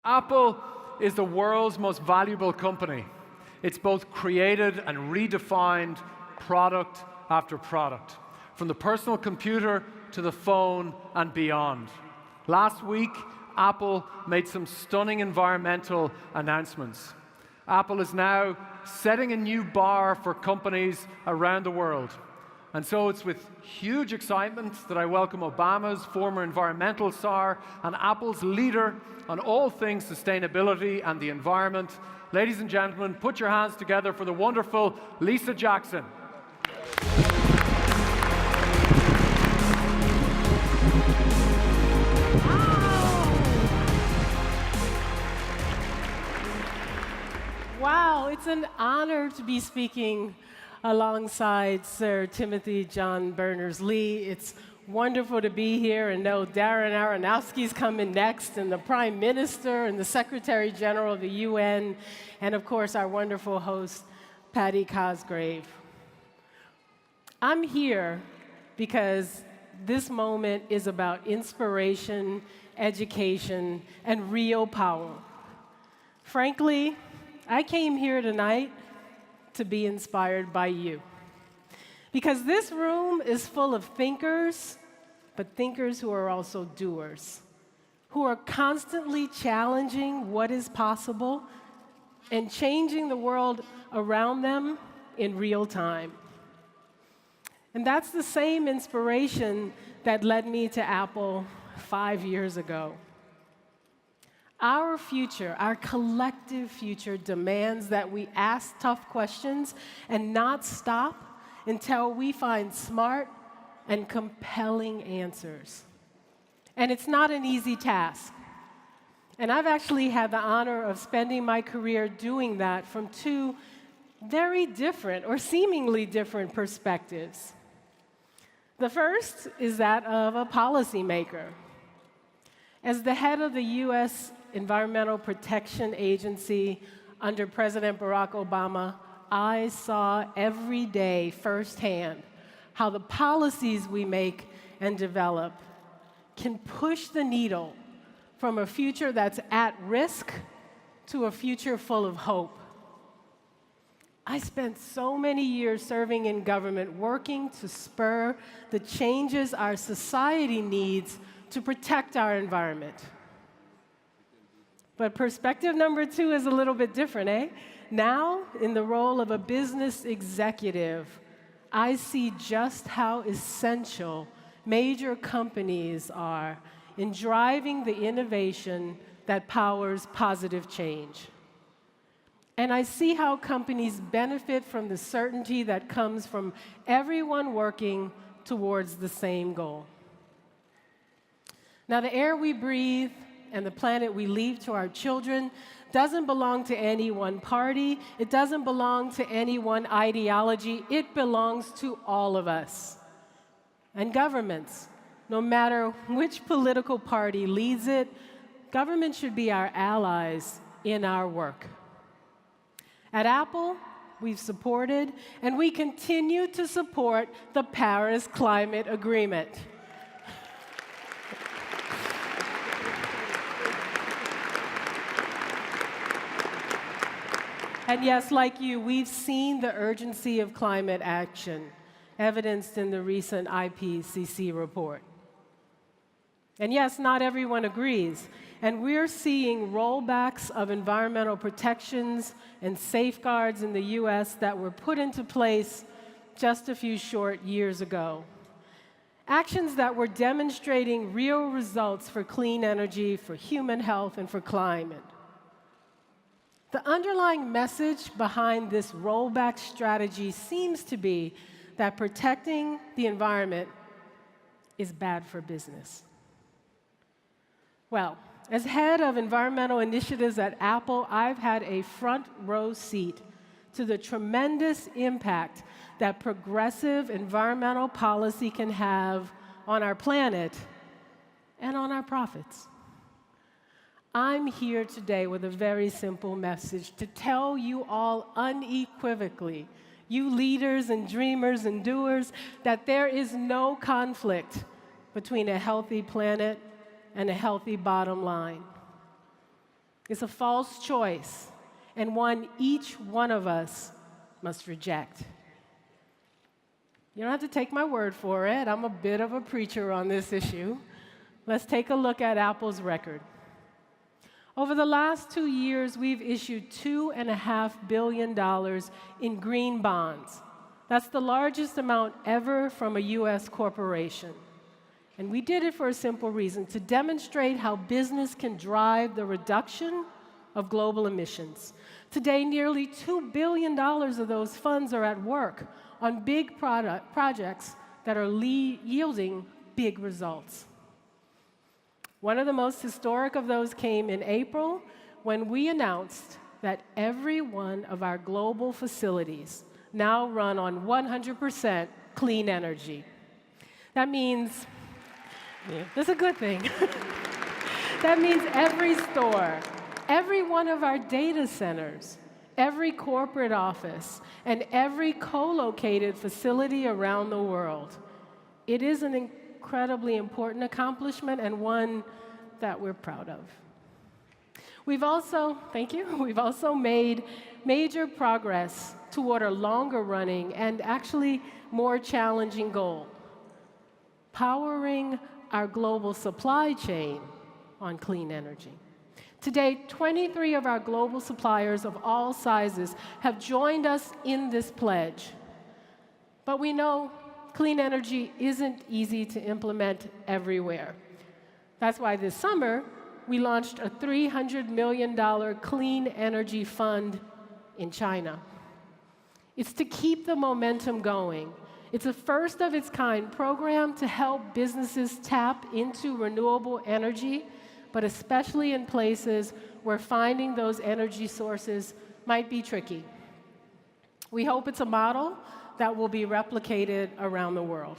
Apple is the world's most valuable company. It's both created and redefined product after product, from the personal computer to the phone and beyond. Last week, Apple made some stunning environmental announcements. Apple is now setting a new bar for companies around the world. And so it's with huge excitement that I welcome Obama's former environmental czar and Apple's leader on all things sustainability and the environment. Ladies and gentlemen, put your hands together for the wonderful Lisa Jackson. Wow, it's an honor to be speaking alongside Sir Timothy John Berners-Lee. It's wonderful to be here and know Darren Aronofsky's coming next, and the Prime Minister and the Secretary General of the UN, and of course our wonderful host, Paddy Cosgrave. I'm here because this moment is about inspiration, education, and real power. Frankly, I came here tonight to be inspired by you. Because this room is full of thinkers, but thinkers who are also doers, who are constantly challenging what is possible and changing the world around them in real time. And that's the same inspiration that led me to Apple 5 years ago. Our future, our collective future, demands that we ask tough questions and not stop until we find smart and compelling answers. And it's not an easy task. And I've actually had the honor of spending my career doing that from two very different, or seemingly different, perspectives. The first is that of a policymaker. As the head of the U.S. Environmental Protection Agency under President Barack Obama, I saw every day firsthand how the policies we make and develop can push the needle from a future that's at risk to a future full of hope. I spent so many years serving in government, working to spur the changes our society needs to protect our environment. But perspective number two is a little bit different, eh? Now, in the role of a business executive, I see just how essential major companies are in driving the innovation that powers positive change. And I see how companies benefit from the certainty that comes from everyone working towards the same goal. Now, the air we breathe and the planet we leave to our children doesn't belong to any one party. It doesn't belong to any one ideology. It belongs to all of us. And governments, no matter which political party leads it, government should be our allies in our work. At Apple, we've supported and we continue to support the Paris Climate Agreement. And yes, like you, we've seen the urgency of climate action, evidenced in the recent IPCC report. And yes, not everyone agrees. And we're seeing rollbacks of environmental protections and safeguards in the US that were put into place just a few short years ago. Actions that were demonstrating real results for clean energy, for human health, and for climate. The underlying message behind this rollback strategy seems to be that protecting the environment is bad for business. Well, as head of environmental initiatives at Apple, I've had a front row seat to the tremendous impact that progressive environmental policy can have on our planet and on our profits. I'm here today with a very simple message to tell you all unequivocally, you leaders and dreamers and doers, that there is no conflict between a healthy planet and a healthy bottom line. It's a false choice, and one each one of us must reject. You don't have to take my word for it. I'm a bit of a preacher on this issue. Let's take a look at Apple's record. Over the last 2 years, we've issued $2.5 billion in green bonds. That's the largest amount ever from a U.S. corporation. And we did it for a simple reason, to demonstrate how business can drive the reduction of global emissions. Today, nearly $2 billion of those funds are at work on big projects that are yielding big results. One of the most historic of those came in April when we announced that every one of our global facilities now run on 100% clean energy. That means, that's a good thing. That means every store, every one of our data centers, every corporate office, and every co-located facility around the world. It is an incredibly important accomplishment and one that we're proud of. We've also made major progress toward a longer running and actually more challenging goal: powering our global supply chain on clean energy. Today, 23 of our global suppliers of all sizes have joined us in this pledge. But we know clean energy isn't easy to implement everywhere. That's why this summer, we launched a $300 million clean energy fund in China. It's to keep the momentum going. It's a first-of-its-kind program to help businesses tap into renewable energy, but especially in places where finding those energy sources might be tricky. We hope it's a model that will be replicated around the world.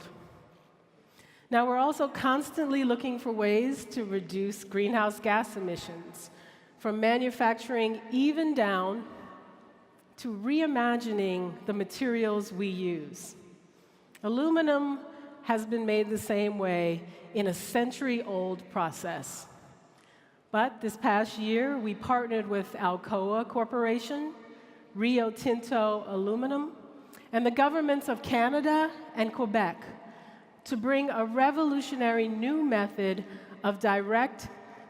Now, we're also constantly looking for ways to reduce greenhouse gas emissions, from manufacturing even down to reimagining the materials we use. Aluminum has been made the same way in a century-old process. But this past year, we partnered with Alcoa Corporation, Rio Tinto Aluminum, and the governments of Canada and Quebec to bring a revolutionary new method of direct,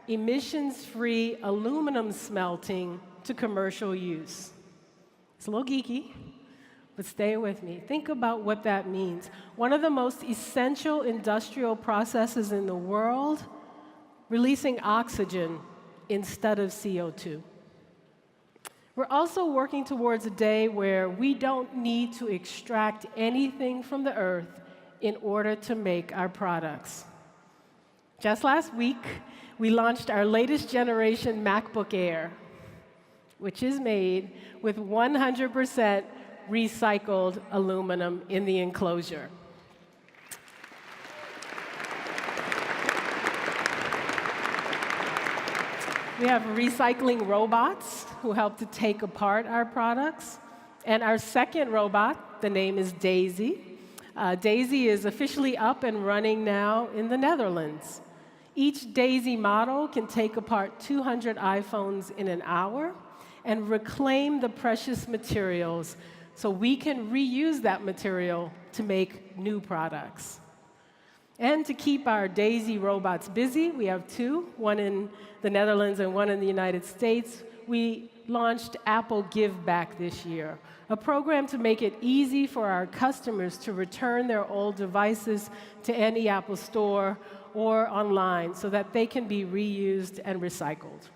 emissions-free aluminum smelting to commercial use. It's a little geeky, but stay with me. Think about what that means. One of the most essential industrial processes in the world, releasing oxygen instead of CO2. We're also working towards a day where we don't need to extract anything from the earth in order to make our products. Just last week, we launched our latest generation MacBook Air, which is made with 100% recycled aluminum in the enclosure. We have recycling robots who help to take apart our products. And our second robot, the name is Daisy. Daisy is officially up and running now in the Netherlands. Each Daisy model can take apart 200 iPhones in an hour and reclaim the precious materials so we can reuse that material to make new products. And to keep our Daisy robots busy, we have two, one in the Netherlands and one in the United States. We launched Apple Give Back this year, a program to make it easy for our customers to return their old devices to any Apple store or online so that they can be reused and recycled.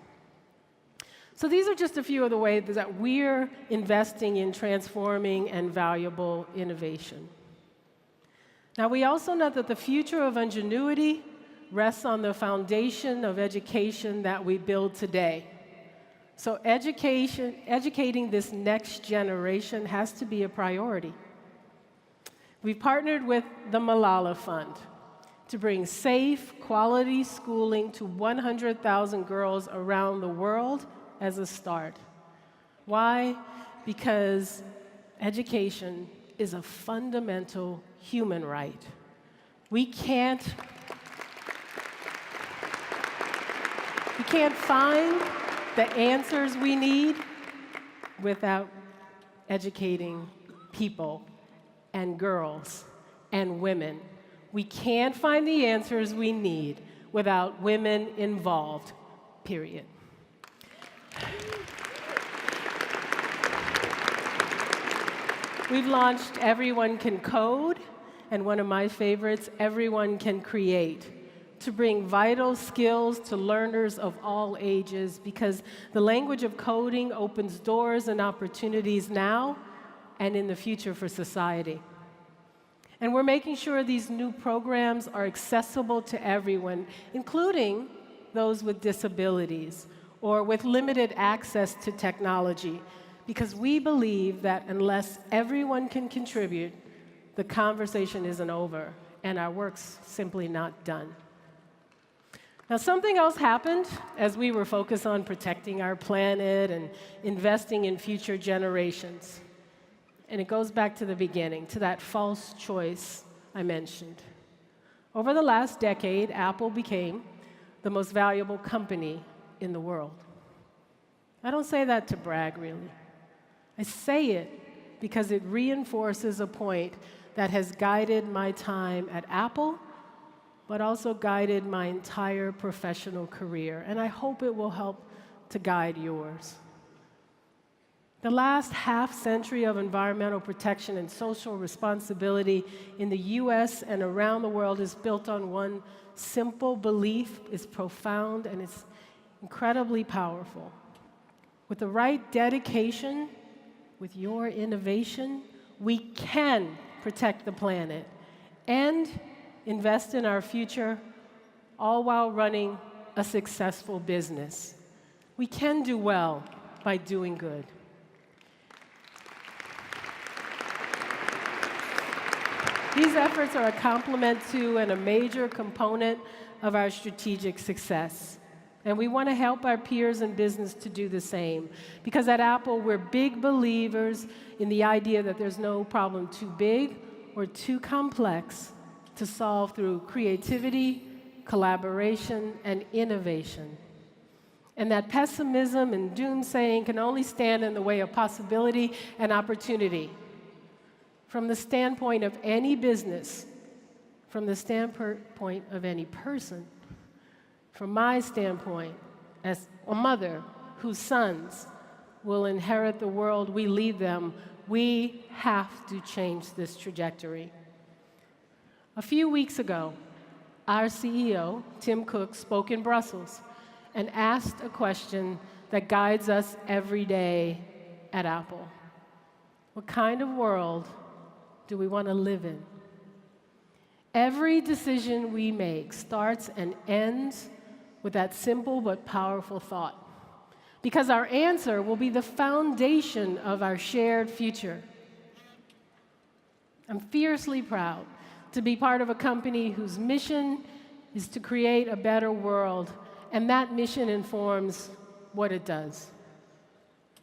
So these are just a few of the ways that we're investing in transforming and valuable innovation. Now, we also know that the future of ingenuity rests on the foundation of education that we build today. So educating this next generation has to be a priority. We've partnered with the Malala Fund to bring safe, quality schooling to 100,000 girls around the world as a start. Why? Because education is a fundamental human right. We can't find the answers we need without educating people and girls and women. We can't find the answers we need without women involved, period. We've launched Everyone Can Code, and one of my favorites, Everyone Can Create, to bring vital skills to learners of all ages, because the language of coding opens doors and opportunities now and in the future for society. And we're making sure these new programs are accessible to everyone, including those with disabilities or with limited access to technology, because we believe that unless everyone can contribute, the conversation isn't over and our work's simply not done. Now, something else happened as we were focused on protecting our planet and investing in future generations. And it goes back to the beginning, to that false choice I mentioned. Over the last decade, Apple became the most valuable company in the world. I don't say that to brag, really. I say it because it reinforces a point that has guided my time at Apple, but also guided my entire professional career, and I hope it will help to guide yours. The last half-century of environmental protection and social responsibility in the US and around the world is built on one simple belief. It's profound and it's incredibly powerful. With the right dedication, with your innovation, we can protect the planet and invest in our future, all while running a successful business. We can do well by doing good. These efforts are a complement to and a major component of our strategic success. And we want to help our peers in business to do the same. Because at Apple, we're big believers in the idea that there's no problem too big or too complex to solve through creativity, collaboration, and innovation. And that pessimism and doomsaying can only stand in the way of possibility and opportunity. From the standpoint of any business, from the standpoint of any person, from my standpoint as a mother whose sons will inherit the world we leave them, we have to change this trajectory. A few weeks ago, our CEO, Tim Cook, spoke in Brussels and asked a question that guides us every day at Apple. What kind of world do we want to live in? Every decision we make starts and ends with that simple but powerful thought, because our answer will be the foundation of our shared future. I'm fiercely proud to be part of a company whose mission is to create a better world, and that mission informs what it does.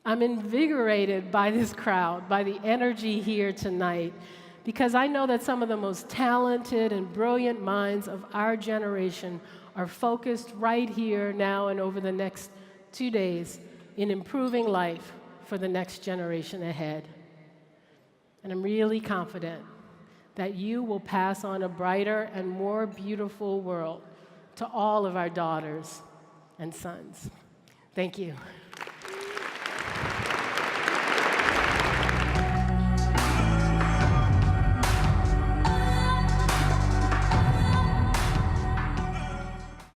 I'm invigorated by this crowd, by the energy here tonight, because I know that some of the most talented and brilliant minds of our generation are focused right here, now, and over the next 2 days in improving life for the next generation ahead. And I'm really confident that you will pass on a brighter and more beautiful world to all of our daughters and sons. Thank you.